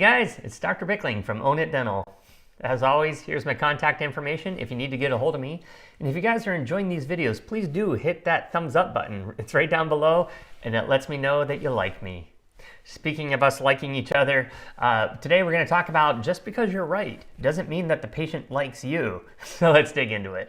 guys, it's Dr. Bickling from Own It Dental. As always, here's my contact information if you need to get a hold of me. And if you guys are enjoying these videos, please do hit that thumbs up button. It's right down below, and it lets me know that you like me. Speaking of us liking each other, today we're going to talk about just because you're right doesn't mean that the patient likes you. So let's dig into it.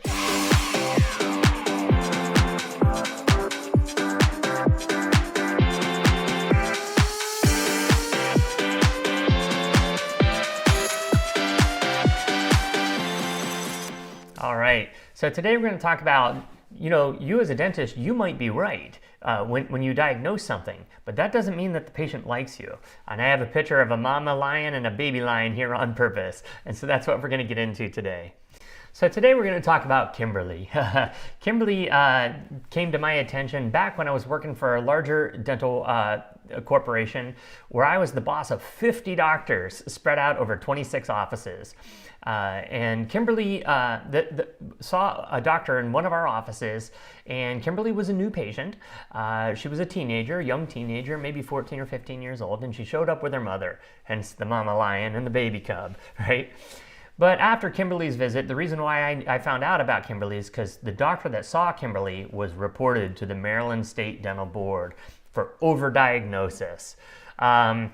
All right, so today we're going to talk about, you as a dentist, you might be right when you diagnose something, but that doesn't mean that the patient likes you. And I have a picture of a mama lion and a baby lion here on purpose, and so that's what we're going to get into today. So today we're going to talk about Kimberly. Kimberly came to my attention back when I was working for a larger dental corporation where I was the boss of 50 doctors spread out over 26 offices. And Kimberly saw a doctor in one of our offices, and Kimberly was a new patient. She was a teenager, young teenager, maybe 14 or 15 years old, and she showed up with her mother, hence the mama lion and the baby cub, right? But after Kimberly's visit, the reason why I found out about Kimberly is because the doctor that saw Kimberly was reported to the Maryland State Dental Board for overdiagnosis. And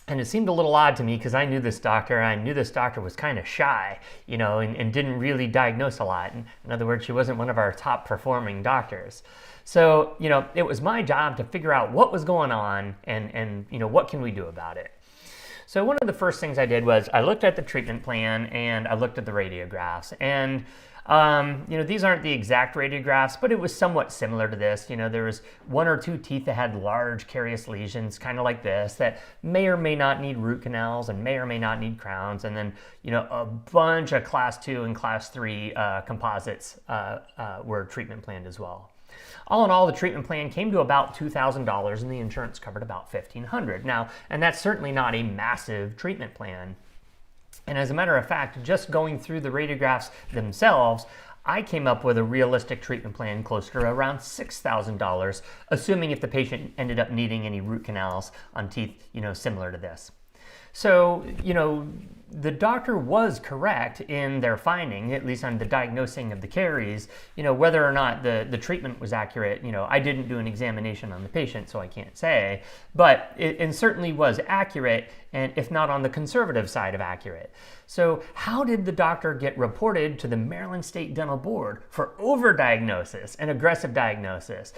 it seemed a little odd to me because I knew this doctor. I knew this doctor was kind of shy, and didn't really diagnose a lot. In other words, she wasn't one of our top performing doctors. So, it was my job to figure out what was going on and what can we do about it. So one of the first things I did was I looked at the treatment plan and I looked at the radiographs. And these aren't the exact radiographs, but it was somewhat similar to this. There was one or two teeth that had large carious lesions, kind of like this, that may or may not need root canals and may or may not need crowns. And then, a bunch of class 2 and class 3 composites were treatment planned as well. All in all, the treatment plan came to about $2,000 and the insurance covered about $1,500. Now, and that's certainly not a massive treatment plan. And as a matter of fact, just going through the radiographs themselves, I came up with a realistic treatment plan closer to around $6,000, assuming if the patient ended up needing any root canals on teeth, similar to this. So, the doctor was correct in their finding, at least on the diagnosing of the caries. Whether or not the treatment was accurate, I didn't do an examination on the patient, so I can't say. But it certainly was accurate, and if not on the conservative side of accurate. So how did the doctor get reported to the Maryland State Dental Board for overdiagnosis and aggressive diagnosis?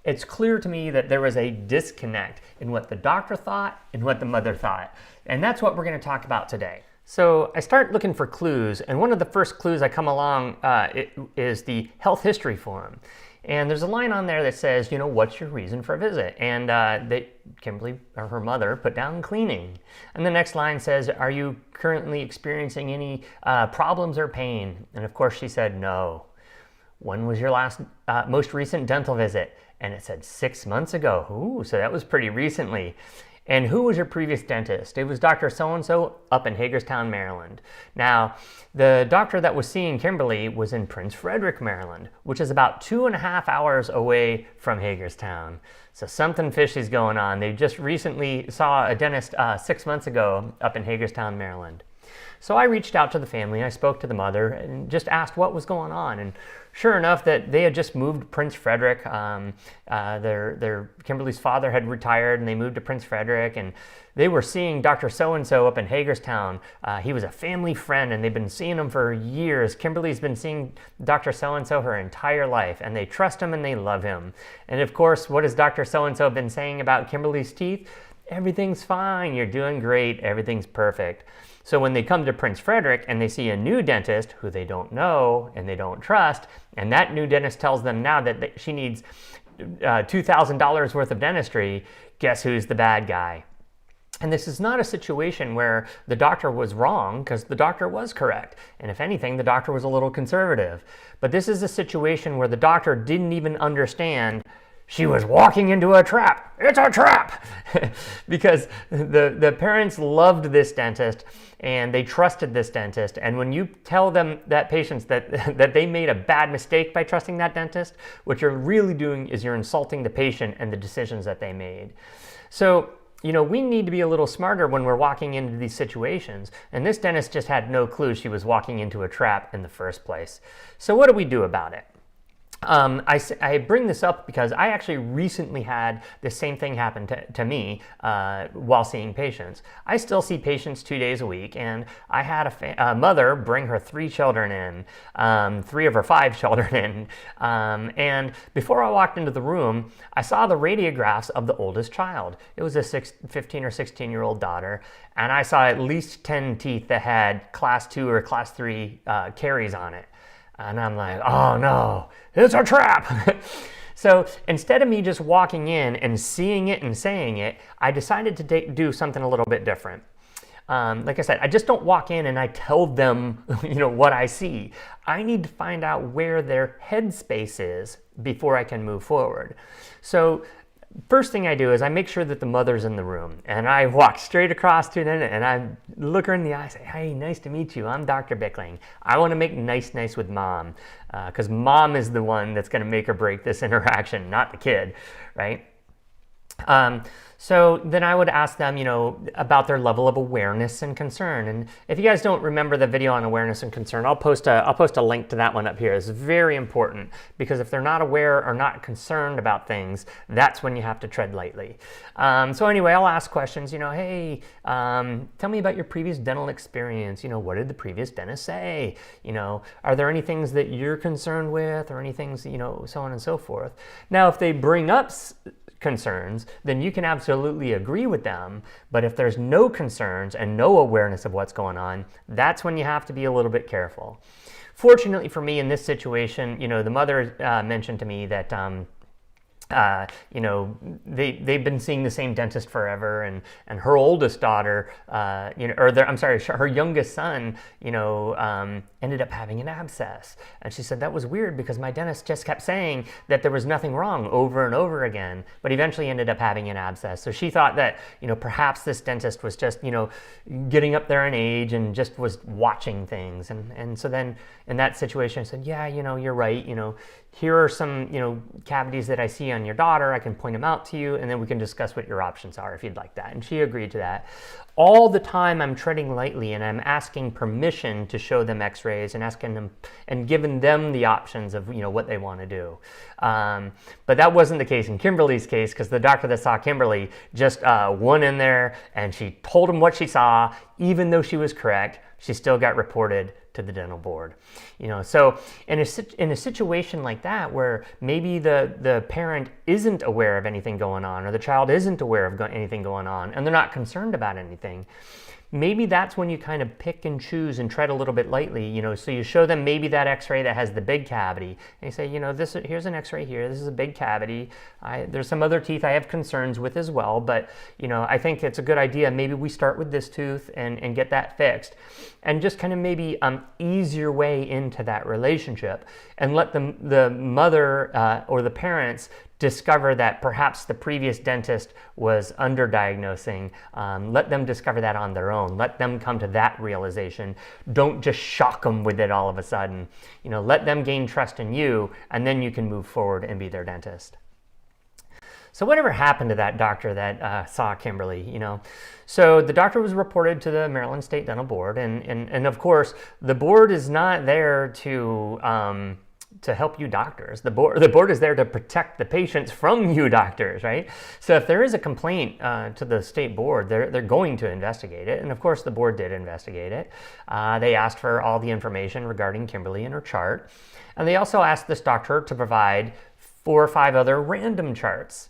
It's clear to me that there was a disconnect in what the doctor thought and what the mother thought. And that's what we're going to talk about today. So I start looking for clues, and one of the first clues I come along is the health history form. And there's a line on there that says, what's your reason for a visit? And Kimberly, or her mother, put down cleaning. And the next line says, are you currently experiencing any problems or pain? And of course she said no. When was your most recent dental visit? And it said 6 months ago. Ooh, so that was pretty recently. And who was your previous dentist? It was Dr. So-and-so up in Hagerstown, Maryland. Now, the doctor that was seeing Kimberly was in Prince Frederick, Maryland, which is about 2.5 hours away from Hagerstown. So something fishy's going on. They just recently saw a dentist 6 months ago up in Hagerstown, Maryland. So I reached out to the family, I spoke to the mother and just asked what was going on. And sure enough, that they had just moved to Prince Frederick. Kimberly's father had retired and they moved to Prince Frederick, and they were seeing Dr. So-and-so up in Hagerstown. He was a family friend and they've been seeing him for years. Kimberly's been seeing Dr. So-and-so her entire life, and they trust him and they love him. And of course, what has Dr. So-and-so been saying about Kimberly's teeth? Everything's fine, you're doing great, everything's perfect. So when they come to Prince Frederick and they see a new dentist who they don't know and they don't trust, and that new dentist tells them now that she needs $2,000 worth of dentistry, guess who's the bad guy? And this is not a situation where the doctor was wrong, because the doctor was correct. And if anything, the doctor was a little conservative. But this is a situation where the doctor didn't even understand she was walking into a trap. It's a trap! Because the parents loved this dentist and they trusted this dentist. And when you tell them, that patients, that they made a bad mistake by trusting that dentist, what you're really doing is you're insulting the patient and the decisions that they made. So we need to be a little smarter when we're walking into these situations. And this dentist just had no clue she was walking into a trap in the first place. So what do we do about it? I bring this up because I actually recently had the same thing happen to me while seeing patients. I still see patients 2 days a week, and I had a mother bring her 3 children in, 3 of her 5 children in, and before I walked into the room, I saw the radiographs of the oldest child. It was a 15 or 16-year-old daughter, and I saw at least 10 teeth that had class 2 or class 3 caries on it. And I'm like, oh no, it's a trap. So instead of me just walking in and seeing it and saying it, I decided to do something a little bit different. Like I said, I just don't walk in and I tell them, what I see. I need to find out where their headspace is before I can move forward. So first thing I do is I make sure that the mother's in the room, and I walk straight across to them and I look her in the eye and say, hey, nice to meet you. I'm Dr. Bickling. I want to make nice with mom, because mom is the one that's going to make or break this interaction, not the kid, right? So then I would ask them, about their level of awareness and concern. And if you guys don't remember the video on awareness and concern, I'll post a link to that one up here. It's very important, because if they're not aware or not concerned about things, that's when you have to tread lightly. So anyway, I'll ask questions, hey, tell me about your previous dental experience. What did the previous dentist say? Are there any things that you're concerned with, or any things, so on and so forth. Now, if they bring up concerns, then you can absolutely agree with them. But if there's no concerns and no awareness of what's going on, that's when you have to be a little bit careful. Fortunately for me in this situation, the mother mentioned to me that they've been seeing the same dentist forever, and her oldest daughter, her youngest son, ended up having an abscess. And she said that was weird, because my dentist just kept saying that there was nothing wrong over and over again, but eventually ended up having an abscess. So she thought that, perhaps this dentist was just, getting up there in age and just was watching things. And so then in that situation, I said, yeah, you're right. Here are some, cavities that I see on your daughter. I can point them out to you, and then we can discuss what your options are if you'd like that. And she agreed to that. All the time I'm treading lightly, and I'm asking permission to show them x-rays and asking them and giving them the options of, what they want to do. But that wasn't the case in Kimberly's case, because the doctor that saw Kimberly just went in there and she told him what she saw. Even though she was correct, she still got reported to the dental board. So in a situation like that, where maybe the parent isn't aware of anything going on, or the child isn't aware of anything going on, and they're not concerned about anything, maybe that's when you kind of pick and choose and tread a little bit lightly. So you show them maybe that x-ray that has the big cavity, and you say, here's an x-ray here, this is a big cavity. There's some other teeth I have concerns with as well, but I think it's a good idea. Maybe we start with this tooth and get that fixed, and just kind of maybe ease your way into that relationship, and let the mother or the parents discover that perhaps the previous dentist was underdiagnosing. Let them discover that on their own. Let them come to that realization. Don't just shock them with it all of a sudden. Let them gain trust in you, and then you can move forward and be their dentist. So whatever happened to that doctor that saw Kimberly, So the doctor was reported to the Maryland State Dental Board, and of course, the board is not there to help you doctors. The board is there to protect the patients from you doctors, right? So if there is a complaint to the state board, they're going to investigate it. And of course, the board did investigate it. They asked for all the information regarding Kimberly and her chart. And they also asked this doctor to provide 4 or 5 other random charts.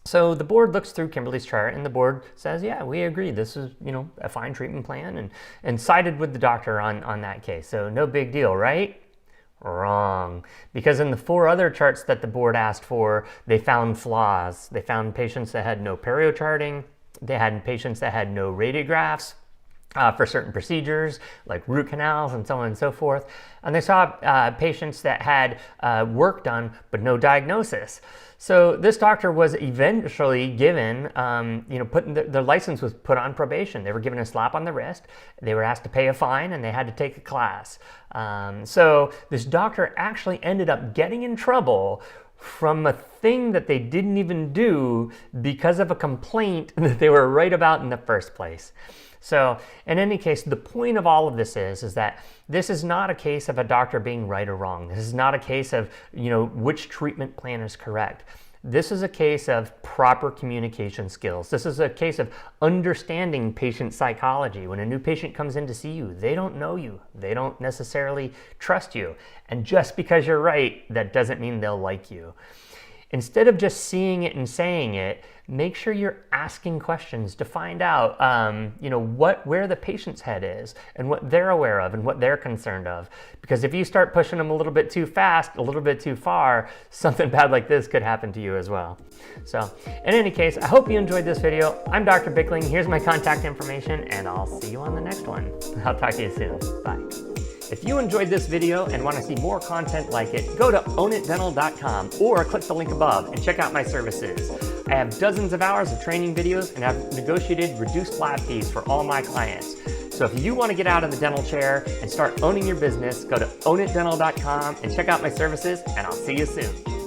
So the board looks through Kimberly's chart, and the board says, yeah, we agree. This is, a fine treatment plan, and sided with the doctor on that case. So no big deal, right? Wrong. Because in the 4 other charts that the board asked for, they found flaws. They found patients that had no periocharting. They had patients that had no radiographs for certain procedures, like root canals and so on and so forth. And they saw patients that had work done, but no diagnosis. So this doctor was eventually given, their license was put on probation. They were given a slap on the wrist. They were asked to pay a fine, and they had to take a class. So this doctor actually ended up getting in trouble from a thing that they didn't even do because of a complaint that they were right about in the first place. So in any case, the point of all of this is that this is not a case of a doctor being right or wrong. This is not a case of, which treatment plan is correct. This is a case of proper communication skills. This is a case of understanding patient psychology. When a new patient comes in to see you, they don't know you. They don't necessarily trust you. And just because you're right, that doesn't mean they'll like you. Instead of just seeing it and saying it, make sure you're asking questions to find out, where the patient's head is and what they're aware of and what they're concerned of. Because if you start pushing them a little bit too fast, a little bit too far, something bad like this could happen to you as well. So in any case, I hope you enjoyed this video. I'm Dr. Bickling. Here's my contact information, and I'll see you on the next one. I'll talk to you soon. Bye. If you enjoyed this video and want to see more content like it, go to ownitdental.com or click the link above and check out my services. I have dozens of hours of training videos and have negotiated reduced lab fees for all my clients. So if you want to get out of the dental chair and start owning your business, go to ownitdental.com and check out my services, and I'll see you soon.